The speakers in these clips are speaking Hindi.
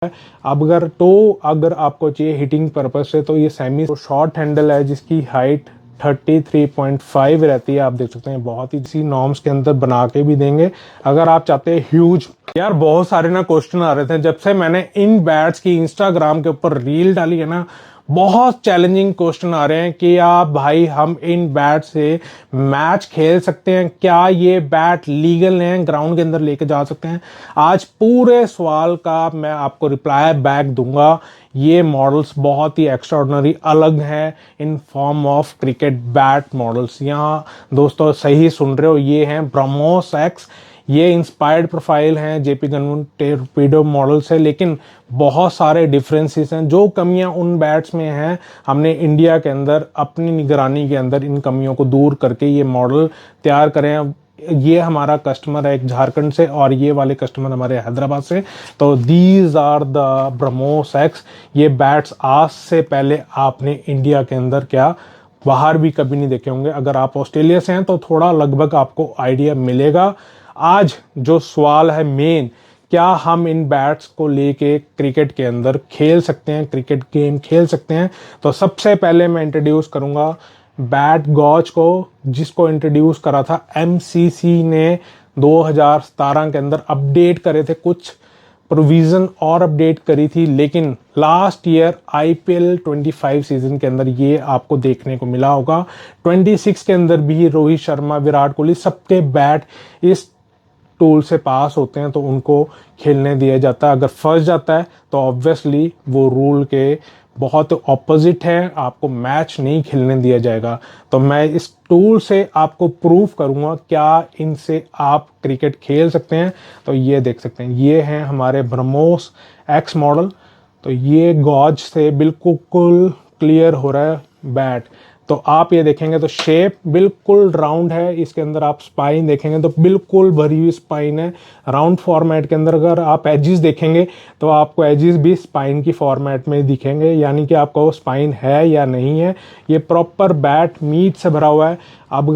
अगर आपको चाहिए हिटिंग पर्पज से तो ये सेमी शॉर्ट हैंडल है जिसकी हाइट 33.5 रहती है। आप देख सकते हैं बहुत ही इसी नॉर्म्स के अंदर बना के भी देंगे। अगर आप चाहते हैं ह्यूज, यार बहुत सारे ना क्वेश्चन आ रहे थे जब से मैंने इन बैट्स की इंस्टाग्राम के ऊपर रील डाली है ना, बहुत चैलेंजिंग क्वेश्चन आ रहे हैं कि आप भाई हम इन बैट से मैच खेल सकते हैं, क्या ये बैट लीगल हैं, ग्राउंड के अंदर लेके जा सकते हैं। आज पूरे सवाल का मैं आपको रिप्लाई बैक दूंगा। ये मॉडल्स बहुत ही एक्स्ट्राऑर्डिनरी अलग हैं in form of cricket bat models. यहाँ दोस्तों सही सुन रहे हो, ये हैं ब्रह्मोस एक्स। ये इंस्पायर्ड प्रोफाइल हैं जेपी गनवन टोरपीडो मॉडल से, लेकिन बहुत सारे डिफरेंसेस हैं। जो कमियां उन बैट्स में हैं, हमने इंडिया के अंदर अपनी निगरानी के अंदर इन कमियों को दूर करके ये मॉडल तैयार करें। ये हमारा कस्टमर है एक झारखंड से और ये वाले कस्टमर हमारे हैदराबाद से। तो these are the BrahMos X. ये बैट्स आज से पहले आपने इंडिया के अंदर क्या बाहर भी कभी नहीं देखे होंगे। अगर आप ऑस्ट्रेलिया से हैं तो थोड़ा लगभग आपको आइडिया मिलेगा। आज जो सवाल है मेन, क्या हम इन बैट्स को लेके क्रिकेट के अंदर खेल सकते हैं, क्रिकेट गेम खेल सकते हैं। तो सबसे पहले मैं इंट्रोड्यूस करूंगा बैट गॉज को, जिसको इंट्रोड्यूस करा था एमसीसी ने 2017 के अंदर। अपडेट करे थे कुछ प्रोविजन और अपडेट करी थी, लेकिन लास्ट ईयर आईपीएल 25 सीजन के अंदर ये आपको देखने को मिला होगा। 26 के अंदर भी रोहित शर्मा, विराट कोहली, सबके बैट इस टूल से पास होते हैं तो उनको खेलने दिया जाता है। अगर फंस जाता है तो ऑब्वियसली वो रूल के बहुत ऑपोजिट है, आपको मैच नहीं खेलने दिया जाएगा। तो मैं इस टूल से आपको प्रूफ करूंगा क्या इनसे आप क्रिकेट खेल सकते हैं। तो ये देख सकते हैं, ये हैं हमारे ब्रह्मोस एक्स मॉडल। तो ये गॉज से बिल्कुल क्लियर हो रहा है बैट। तो आप ये देखेंगे तो शेप बिल्कुल राउंड है, इसके अंदर आप स्पाइन देखेंगे तो बिल्कुल भरी हुई स्पाइन है राउंड फॉर्मेट के अंदर। अगर आप एजिस देखेंगे तो आपको एजिस भी स्पाइन की फॉर्मेट में दिखेंगे, यानी कि आपको स्पाइन है या नहीं है। ये प्रॉपर बैट मीट से भरा हुआ है। अब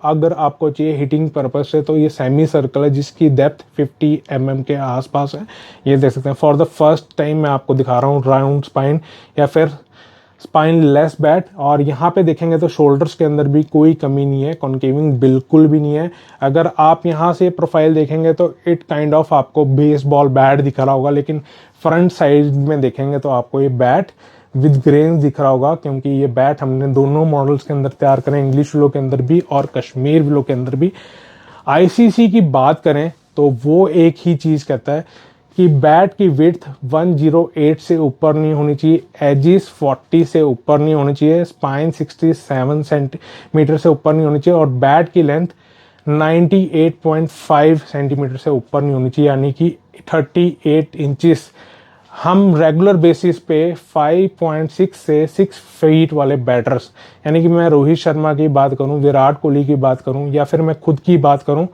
अगर आपको चाहिए हिटिंग पर्पज से तो ये सेमी सर्कल है जिसकी डेप्थ 50 mm के आसपास है। ये देख सकते हैं, फॉर द फर्स्ट टाइम मैं आपको दिखा रहा हूँ राउंड स्पाइन या फिर स्पाइन लेस बैट। और यहाँ पे देखेंगे तो शोल्डर्स के अंदर भी कोई कमी नहीं है, कॉन्केविंग बिल्कुल भी नहीं है। अगर आप यहाँ से प्रोफाइल देखेंगे तो इट काइंड ऑफ आपको बेसबॉल बैट दिख रहा होगा, लेकिन फ्रंट साइड में देखेंगे तो आपको ये बैट विद ग्रेन दिख रहा होगा, क्योंकि ये बैट हमने दोनों मॉडल्स के अंदर तैयार करें, इंग्लिश विलो के अंदर भी और कश्मीर विलो के अंदर भी। आईसीसी की बात करें तो वो एक ही चीज़ कहता है कि बैट की विड्थ 108 से ऊपर नहीं होनी चाहिए, एजिस 40 से ऊपर नहीं होनी चाहिए, स्पाइन 67 सेंटीमीटर से ऊपर नहीं होनी चाहिए और बैट की लेंथ 98.5 सेंटीमीटर से ऊपर नहीं होनी चाहिए, यानी कि 38 इंचेस। हम रेगुलर बेसिस पे 5.6 से 6 फीट वाले बैटर्स, यानी कि मैं रोहित शर्मा की बात करूं, विराट कोहली की बात करूं या फिर मैं खुद की बात करूं,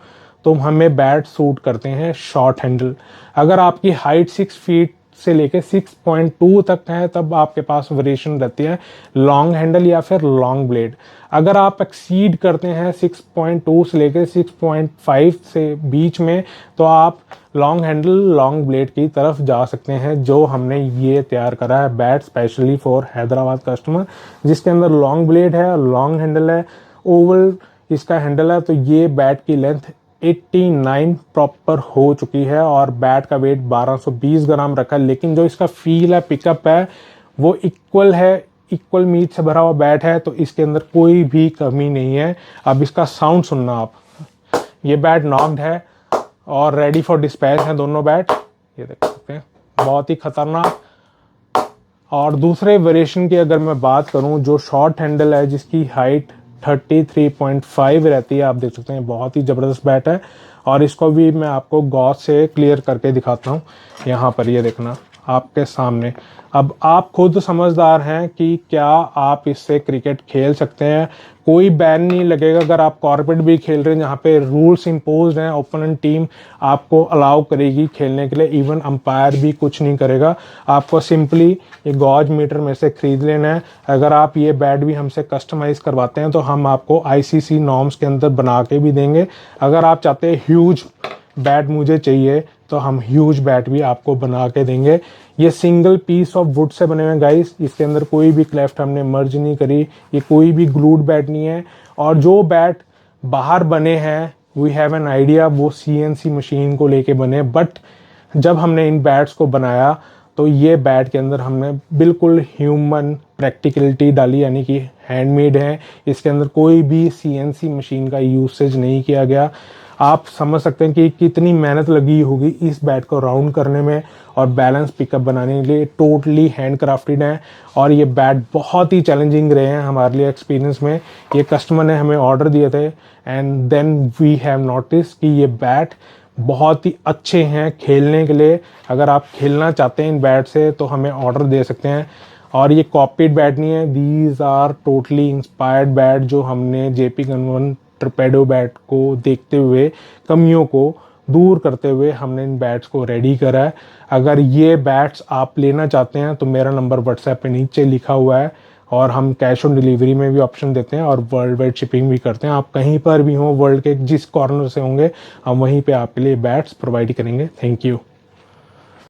तो हमें बैट सूट करते हैं शॉर्ट हैंडल। अगर आपकी हाइट 6 फीट से लेके 6.2 तक है तब आपके पास वेरिएशन रहती है लॉन्ग हैंडल या फिर लॉन्ग ब्लेड। अगर आप एक्सीड करते हैं 6.2 से लेके 6.5 से बीच में तो आप लॉन्ग हैंडल लॉन्ग ब्लेड की तरफ जा सकते हैं, जो हमने ये तैयार करा है bat specially for Hyderabad customer, जिसके अंदर लॉन्ग ब्लेड है, लॉन्ग हैंडल है, ओवल इसका हैंडल है। तो ये बैट की लेंथ 89 प्रॉपर हो चुकी है और बैट का वेट 1220 ग्राम रखा है, लेकिन जो इसका फील है, पिकअप है, वो इक्वल है, इक्वल मीट से भरा हुआ बैट है। तो इसके अंदर कोई भी कमी नहीं है। अब इसका साउंड सुनना आप, ये बैट नॉक्ड है और रेडी फॉर डिस्पैच है दोनों बैट, ये देख सकते हैं, बहुत ही खतरनाक। और दूसरे वेरिएशन की अगर मैं बात करूं, जो शॉर्ट हैंडल है जिसकी हाइट 33.5 रहती है, आप देख सकते हैं बहुत ही ज़बरदस्त बैट है। और इसको भी मैं आपको गॉज से क्लियर करके दिखाता हूँ, यहाँ पर ये देखना आपके सामने। अब आप खुद समझदार हैं कि क्या आप इससे क्रिकेट खेल सकते हैं, कोई बैन नहीं लगेगा। अगर आप कॉर्पोरेट भी खेल रहे हैं जहाँ पे रूल्स इम्पोज हैं, ओपोनेंट टीम आपको अलाउ करेगी खेलने के लिए, इवन अंपायर भी कुछ नहीं करेगा। आपको सिंपली ये गॉज मीटर में से खरीद लेना है। अगर आप ये बैट भी हमसे कस्टमाइज़ करवाते हैं तो हम आपको आईसीसी नॉर्म्स के अंदर बना के भी देंगे। अगर आप चाहते हैं ह्यूज बैट मुझे चाहिए तो हम ह्यूज बैट भी आपको बना के देंगे। ये single piece of would say बने हुए हैं गाइस, इसके अंदर कोई भी क्लेफ्ट हमने मर्ज नहीं करी, ये कोई भी ग्लूड बैट नहीं है। और जो बैट बाहर बने हैं वी हैव एन आइडिया, वो CNC मशीन को लेके बने, बट जब हमने इन बैट्स को बनाया तो ये बैट के अंदर हमने बिल्कुल ह्यूमन प्रैक्टिकलिटी डाली, यानी कि हैंडमेड है। इसके अंदर कोई भी CNC मशीन का यूसेज नहीं किया गया। आप समझ सकते हैं कि कितनी मेहनत लगी होगी इस बैट को राउंड करने में और बैलेंस पिकअप बनाने के लिए। टोटली हैंड क्राफ्टेड है और ये बैट बहुत ही चैलेंजिंग रहे हैं हमारे लिए एक्सपीरियंस में। ये कस्टमर ने हमें ऑर्डर दिए थे and then we have notice कि ये बैट बहुत ही अच्छे हैं खेलने के लिए। अगर आप खेलना चाहते हैं इन बैट से तो हमें ऑर्डर दे सकते हैं। और ये कॉपीड बैट नहीं है, these are totally inspired bat जो हमने JP Ganvan टर्पेडो बैट को देखते हुए, कमियों को दूर करते हुए हमने इन बैट्स को रेडी करा है। अगर ये बैट्स आप लेना चाहते हैं तो मेरा नंबर WhatsApp पे नीचे लिखा हुआ है और हम कैश ऑन डिलीवरी में भी ऑप्शन देते हैं और वर्ल्ड वाइड शिपिंग भी करते हैं। आप कहीं पर भी हो, वर्ल्ड के जिस कॉर्नर से होंगे हम वहीं पे आपके लिए बैट्स प्रोवाइड करेंगे। Thank you.